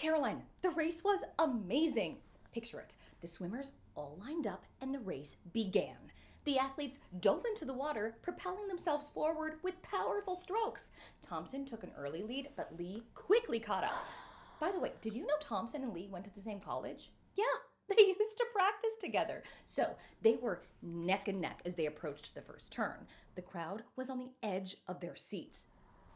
Caroline, the race was amazing. Picture it. The swimmers all lined up and the race began. The athletes dove into the water, propelling themselves forward with powerful strokes. Thompson took an early lead, but Lee quickly caught up. By the way, did you know Thompson and Lee went to the same college? Yeah, they used to practice together. So they were neck and neck as they approached the first turn. The crowd was on the edge of their seats.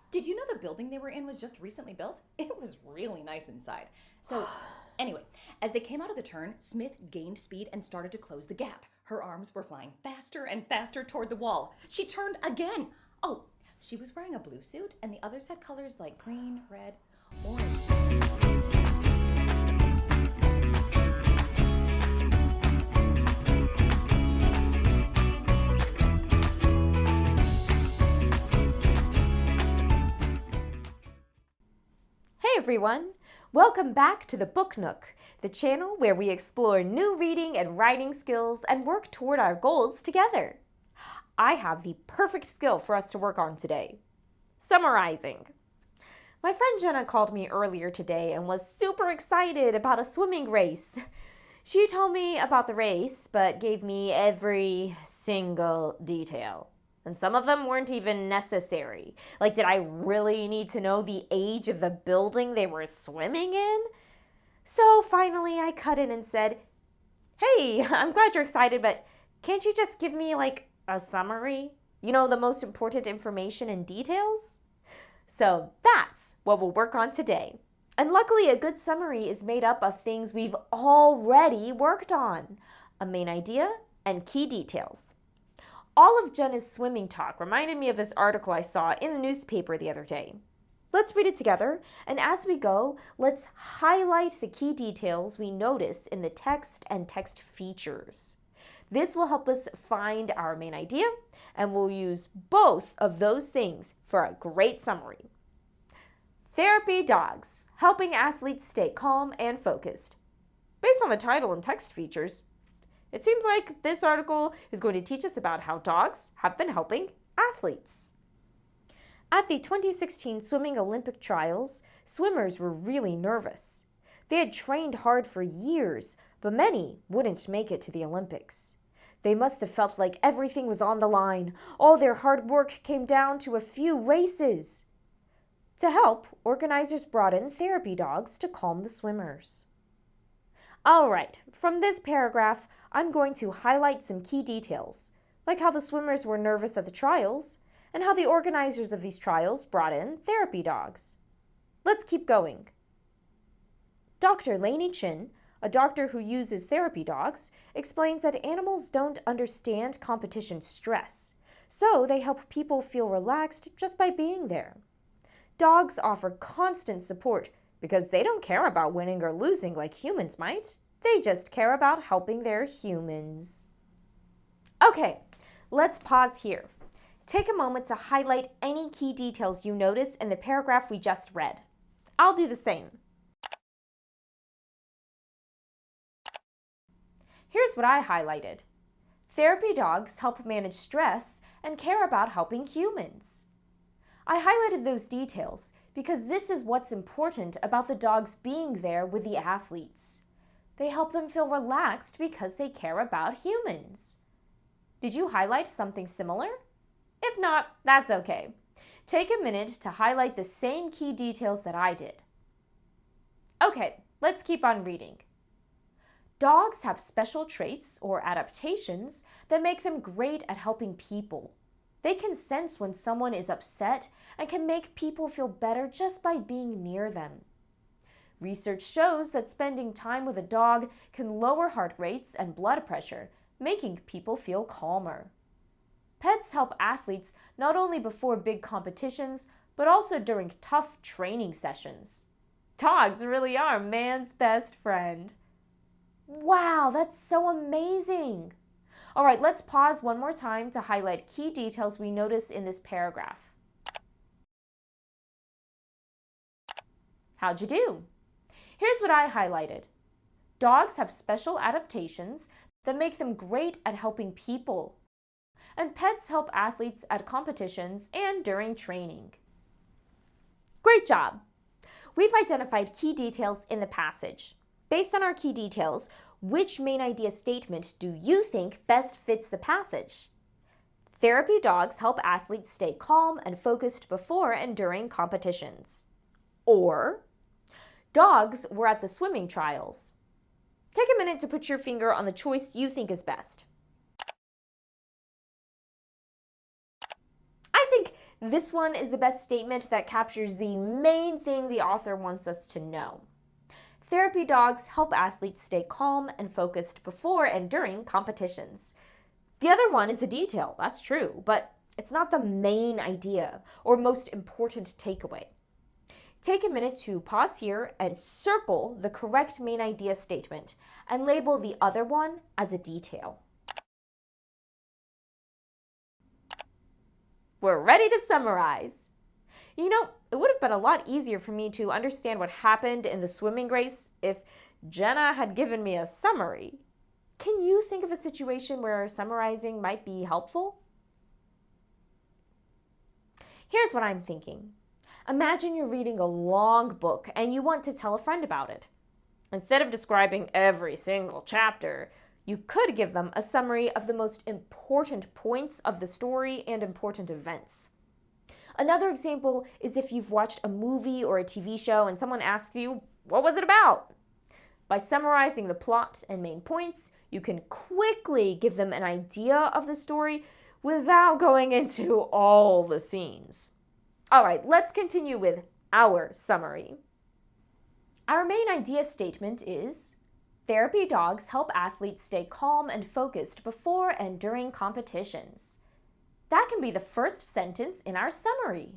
Did you know the building they were in was just recently built? It was really nice inside. So anyway, as they came out of the turn, Smith gained speed and started to close the gap. Her arms were flying faster and faster toward the wall. She turned again. Oh, she was wearing a blue suit and the others had colors like green, red, orange. Hey everyone! Welcome back to the Book Nook, the channel where we explore new reading and writing skills and work toward our goals together. I have the perfect skill for us to work on today: summarizing. My friend Jenna called me earlier today and was super excited about a swimming race. She told me about the race, but gave me every single detail. And some of them weren't even necessary. Like, did I really need to know the age of the building they were swimming in? So finally I cut in and said, "Hey, I'm glad you're excited, but can't you just give me like a summary? You know, the most important information and details?" So that's what we'll work on today. And luckily, a good summary is made up of things we've already worked on: a main idea and key details. All of Jenna's swimming talk reminded me of this article I saw in the newspaper the other day. Let's read it together, and as we go, let's highlight the key details we notice in the text and text features. This will help us find our main idea, and we'll use both of those things for a great summary. Therapy dogs, helping athletes stay calm and focused. Based on the title and text features, it seems like this article is going to teach us about how dogs have been helping athletes. At the 2016 Swimming Olympic Trials, swimmers were really nervous. They had trained hard for years, but many wouldn't make it to the Olympics. They must have felt like everything was on the line. All their hard work came down to a few races. To help, organizers brought in therapy dogs to calm the swimmers. All right, from this paragraph, I'm going to highlight some key details, like how the swimmers were nervous at the trials, and how the organizers of these trials brought in therapy dogs. Let's keep going. Dr. Lainey Chin, a doctor who uses therapy dogs, explains that animals don't understand competition stress, so they help people feel relaxed just by being there. Dogs offer constant support because they don't care about winning or losing like humans might. They just care about helping their humans. Okay, let's pause here. Take a moment to highlight any key details you notice in the paragraph we just read. I'll do the same. Here's what I highlighted. Therapy dogs help manage stress and care about helping humans. I highlighted those details because this is what's important about the dogs being there with the athletes. They help them feel relaxed because they care about humans. Did you highlight something similar? If not, that's okay. Take a minute to highlight the same key details that I did. Okay, let's keep on reading. Dogs have special traits or adaptations that make them great at helping people. They can sense when someone is upset and can make people feel better just by being near them. Research shows that spending time with a dog can lower heart rates and blood pressure, making people feel calmer. Pets help athletes not only before big competitions, but also during tough training sessions. Dogs really are man's best friend. Wow, that's so amazing! All right, let's pause one more time to highlight key details we notice in this paragraph. How'd you do? Here's what I highlighted. Dogs have special adaptations that make them great at helping people. And pets help athletes at competitions and during training. Great job! We've identified key details in the passage. Based on our key details, which main idea statement do you think best fits the passage? Therapy dogs help athletes stay calm and focused before and during competitions. Or, dogs were at the swimming trials. Take a minute to put your finger on the choice you think is best. I think this one is the best statement that captures the main thing the author wants us to know. Therapy dogs help athletes stay calm and focused before and during competitions. The other one is a detail, that's true, but it's not the main idea or most important takeaway. Take a minute to pause here and circle the correct main idea statement and label the other one as a detail. We're ready to summarize. You know, it would have been a lot easier for me to understand what happened in the swimming race if Jenna had given me a summary. Can you think of a situation where summarizing might be helpful? Here's what I'm thinking. Imagine you're reading a long book and you want to tell a friend about it. Instead of describing every single chapter, you could give them a summary of the most important points of the story and important events. Another example is if you've watched a movie or a TV show and someone asks you, "What was it about?" By summarizing the plot and main points, you can quickly give them an idea of the story without going into all the scenes. All right, let's continue with our summary. Our main idea statement is, therapy dogs help athletes stay calm and focused before and during competitions. That can be the first sentence in our summary.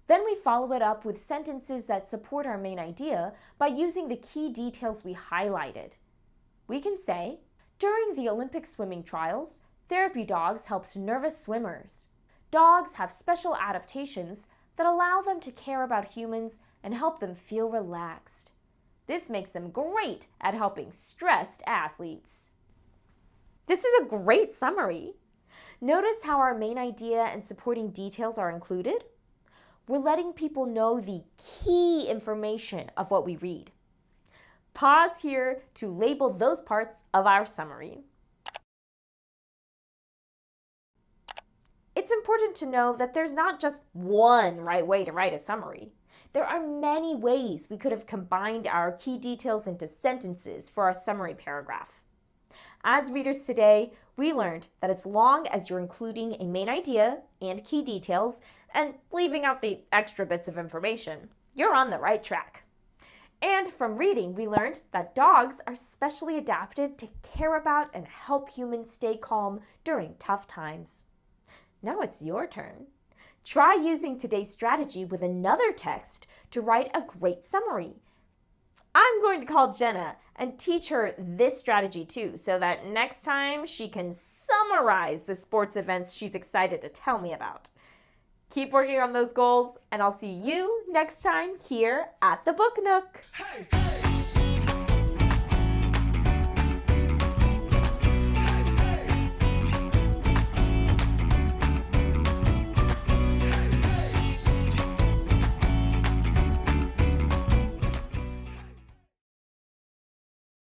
Then we follow it up with sentences that support our main idea by using the key details we highlighted. We can say, during the Olympic swimming trials, therapy dogs helped nervous swimmers. Dogs have special adaptations that allow them to care about humans and help them feel relaxed. This makes them great at helping stressed athletes. This is a great summary. Notice how our main idea and supporting details are included? We're letting people know the key information of what we read. Pause here to label those parts of our summary. It's important to know that there's not just one right way to write a summary. There are many ways we could have combined our key details into sentences for our summary paragraph. As readers today, we learned that as long as you're including a main idea and key details and leaving out the extra bits of information, you're on the right track. And from reading, we learned that dogs are specially adapted to care about and help humans stay calm during tough times. Now it's your turn. Try using today's strategy with another text to write a great summary. I'm going to call Jenna and teach her this strategy too, so that next time she can summarize the sports events she's excited to tell me about. Keep working on those goals, and I'll see you next time here at the Book Nook. Hey, hey.